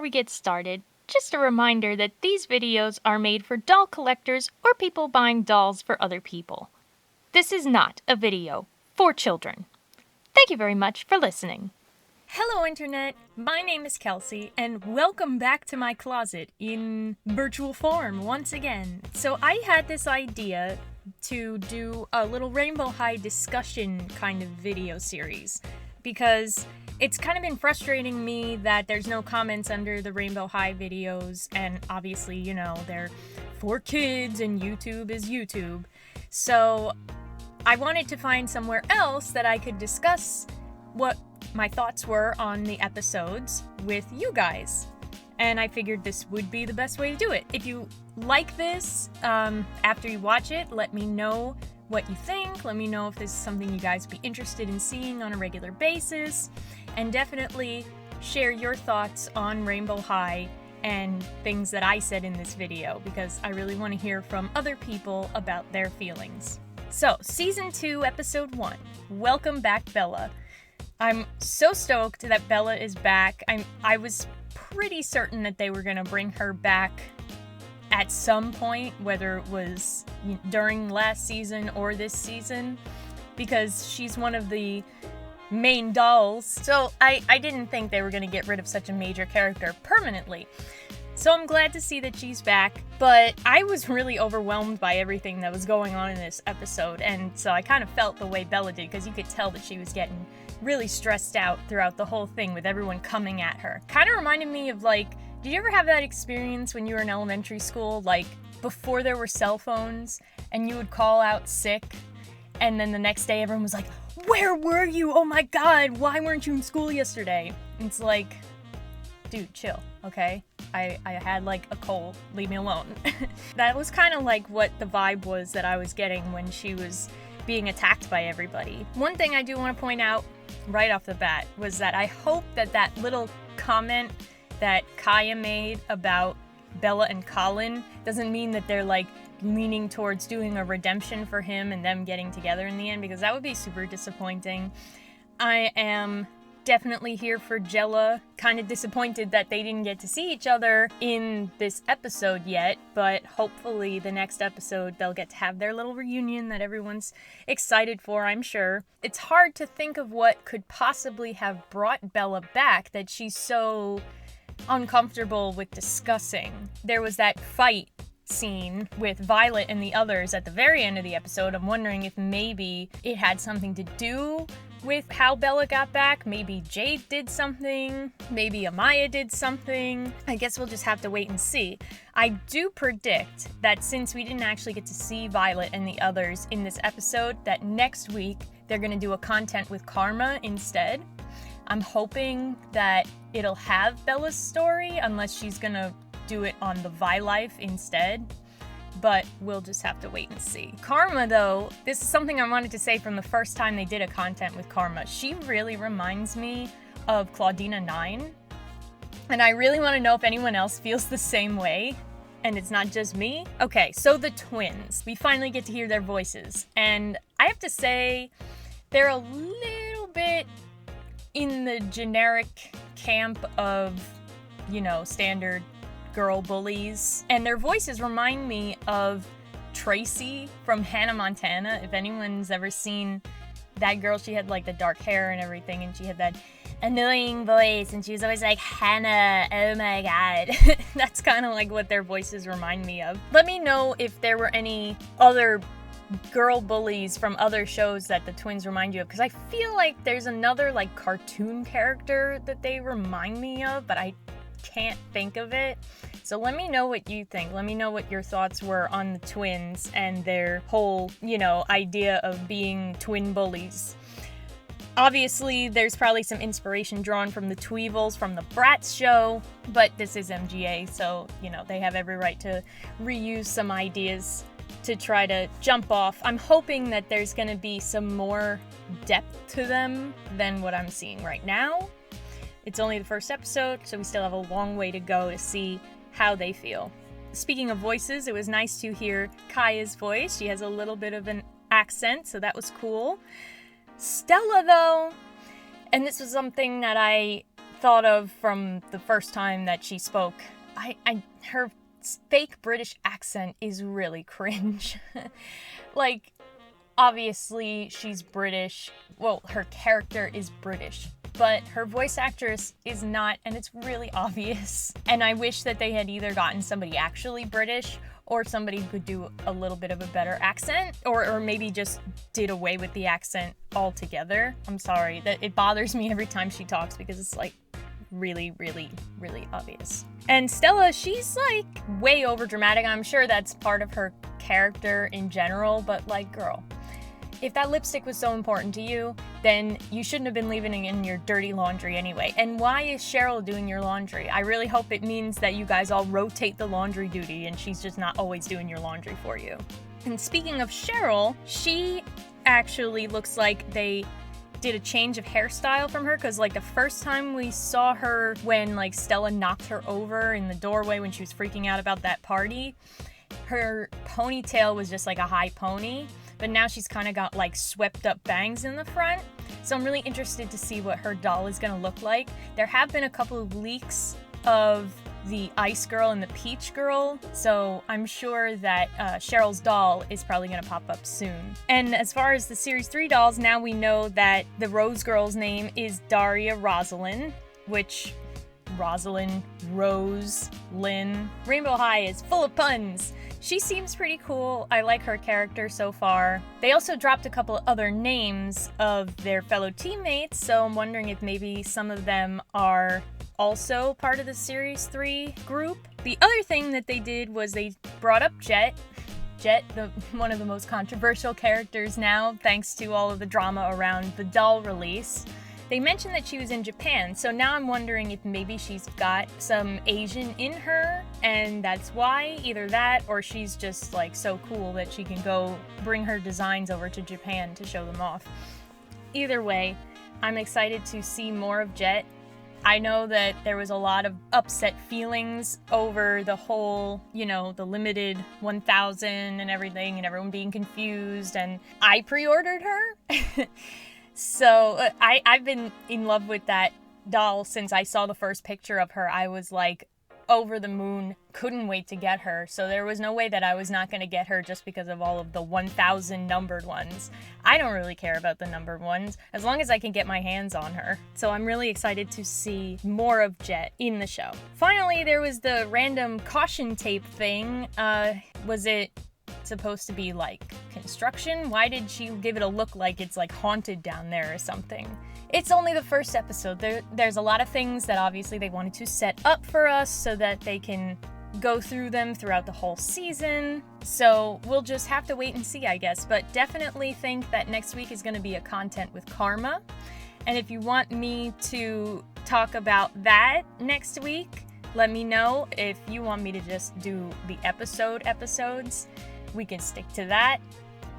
we get started, just a reminder that these videos are made for doll collectors or people buying dolls for other people. This is not a video for children. Thank you very much for listening. Hello Internet, my name is Kelsey, and welcome back to my closet in virtual form once again. So I had this idea to do a little Rainbow High discussion kind of video series, because it's kind of been frustrating me that there's no comments under the Rainbow High videos, and obviously, you know, they're for kids and YouTube is YouTube. So I wanted to find somewhere else that I could discuss what my thoughts were on the episodes with you guys. And I figured this would be the best way to do it. If you like this, after you watch it, let me know what you think. Let me know if this is something you guys would be interested in seeing on a regular basis. And definitely share your thoughts on Rainbow High and things that I said in this video, because I really want to hear from other people about their feelings. So, Season 2, Episode 1, Welcome Back, Bella. I'm so stoked that Bella is back. I was pretty certain that they were going to bring her back at some point, whether it was during last season or this season, because she's one of the main dolls. So I didn't think they were going to get rid of such a major character permanently. So I'm glad to see that she's back, but I was really overwhelmed by everything that was going on in this episode, and so I kind of felt the way Bella did, because you could tell that she was getting really stressed out throughout the whole thing with everyone coming at her. Kind of reminded me of, like, did you ever have that experience when you were in elementary school, like before there were cell phones, and you would call out sick, and then the next day everyone was like, "Where were you? Oh my god, why weren't you in school yesterday?" It's like, dude, chill, okay? I had like a cold, leave me alone. That was kind of like what the vibe was that I was getting when she was being attacked by everybody. One thing I do want to point out right off the bat was that I hope that that little comment that Kaya made about Bella and Colin doesn't mean that they're like leaning towards doing a redemption for him and them getting together in the end, because that would be super disappointing. I am definitely here for Jella. Kind of disappointed that they didn't get to see each other in this episode yet, but hopefully the next episode they'll get to have their little reunion that everyone's excited for, I'm sure. It's hard to think of what could possibly have brought Bella back that she's so uncomfortable with discussing. There was that fight scene with Violet and the others at the very end of the episode. I'm wondering if maybe it had something to do with how Bella got back. Maybe Jade did something, maybe Amaya did something. I guess we'll just have to wait and see. I do predict that since we didn't actually get to see Violet and the others in this episode, that next week they're gonna do a content with Karma instead. I'm hoping that it'll have Bella's story, unless she's gonna do it on the Vi Life instead. But we'll just have to wait and see. Karma, though, this is something I wanted to say from the first time they did a content with Karma. She really reminds me of Claudina 9. And I really want to know if anyone else feels the same way, and it's not just me. Okay, so the twins. We finally get to hear their voices. And I have to say, they're a little bit in the generic camp of, you know, standard girl bullies, and their voices remind me of Tracy from Hannah Montana. If anyone's ever seen that girl, she had like the dark hair and everything, and she had that annoying voice, and she was always like, "Hannah, oh my god." That's kind of like what their voices remind me of. Let me know if there were any other girl bullies from other shows that the twins remind you of, because I feel like there's another like cartoon character that they remind me of, but I can't think of it. So let me know what you think. Let me know what your thoughts were on the twins and their whole, you know, idea of being twin bullies. Obviously, there's probably some inspiration drawn from the Tweevils from the Bratz show, but this is MGA, so, you know, they have every right to reuse some ideas to try to jump off. I'm hoping that there's going to be some more depth to them than what I'm seeing right now. It's only the first episode, so we still have a long way to go to see how they feel. Speaking of voices, it was nice to hear Kaya's voice. She has a little bit of an accent, so that was cool. Stella, though, and this was something that I thought of from the first time that she spoke. Her fake British accent is really cringe. Like, obviously she's British. Well, her character is British, but her voice actress is not, and it's really obvious. And I wish that they had either gotten somebody actually British or somebody who could do a little bit of a better accent, or maybe just did away with the accent altogether. I'm sorry, that it bothers me every time she talks because it's like really, really, really obvious. And Stella, she's like way over dramatic. I'm sure that's part of her character in general, but like, girl, if that lipstick was so important to you, then you shouldn't have been leaving it in your dirty laundry anyway. And why is Cheryl doing your laundry? I really hope it means that you guys all rotate the laundry duty and she's just not always doing your laundry for you. And speaking of Cheryl, she actually looks like they did a change of hairstyle from her, because like the first time we saw her when like Stella knocked her over in the doorway when she was freaking out about that party, her ponytail was just like a high pony. But now she's kind of got like swept up bangs in the front. So I'm really interested to see what her doll is gonna look like. There have been a couple of leaks of the Ice Girl and the Peach Girl, so I'm sure that Cheryl's doll is probably gonna pop up soon. And as far as the Series 3 dolls, now we know that the Rose Girl's name is Daria Rosalind, which Rosalind, Rose, Lynn. Rainbow High is full of puns. She seems pretty cool. I like her character so far. They also dropped a couple other names of their fellow teammates, so I'm wondering if maybe some of them are also part of the Series 3 group. The other thing that they did was they brought up Jet. Jet, one of the most controversial characters now, thanks to all of the drama around the doll release. They mentioned that she was in Japan, so now I'm wondering if maybe she's got some Asian in her, and that's why, either that, or she's just like so cool that she can go bring her designs over to Japan to show them off. Either way, I'm excited to see more of Jet. I know that there was a lot of upset feelings over the whole, the limited 1,000 and everything, and everyone being confused, and I pre-ordered her. So I've been in love with that doll since I saw the first picture of her. I was like over the moon, couldn't wait to get her. So there was no way that I was not going to get her just because of all of the 1,000 numbered ones. I don't really care about the numbered ones as long as I can get my hands on her. So I'm really excited to see more of Jet in the show. Finally, there was the random caution tape thing. Was it supposed to be like construction? Why did she give it a look like it's like haunted down there or something? It's only the first episode. There's a lot of things that obviously they wanted to set up for us so that they can go through them throughout the whole season. So we'll just have to wait and see, I guess. But definitely think that next week is going to be a content with Karma. And if you want me to talk about that next week, let me know. If you want me to just do the episodes, we can stick to that.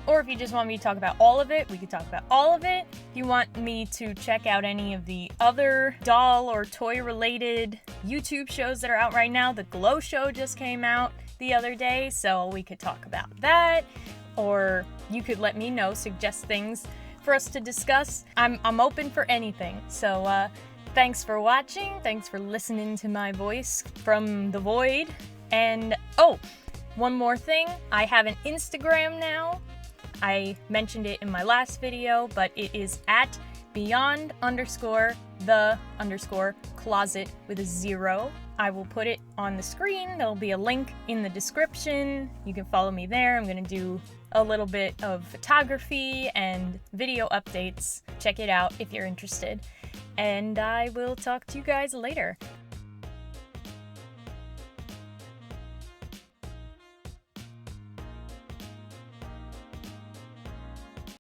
Or if you just want me to talk about all of it, we could talk about all of it. If you want me to check out any of the other doll or toy related YouTube shows that are out right now, the Glow Show just came out the other day, so we could talk about that. Or you could let me know, suggest things for us to discuss. I'm open for anything. So thanks for watching. Thanks for listening to my voice from the void. And one more thing, I have an Instagram now. I mentioned it in my last video, but it is at beyond_the_closet with a 0. I will put it on the screen. There'll be a link in the description. You can follow me there. I'm going to do a little bit of photography and video updates. Check it out if you're interested. And I will talk to you guys later.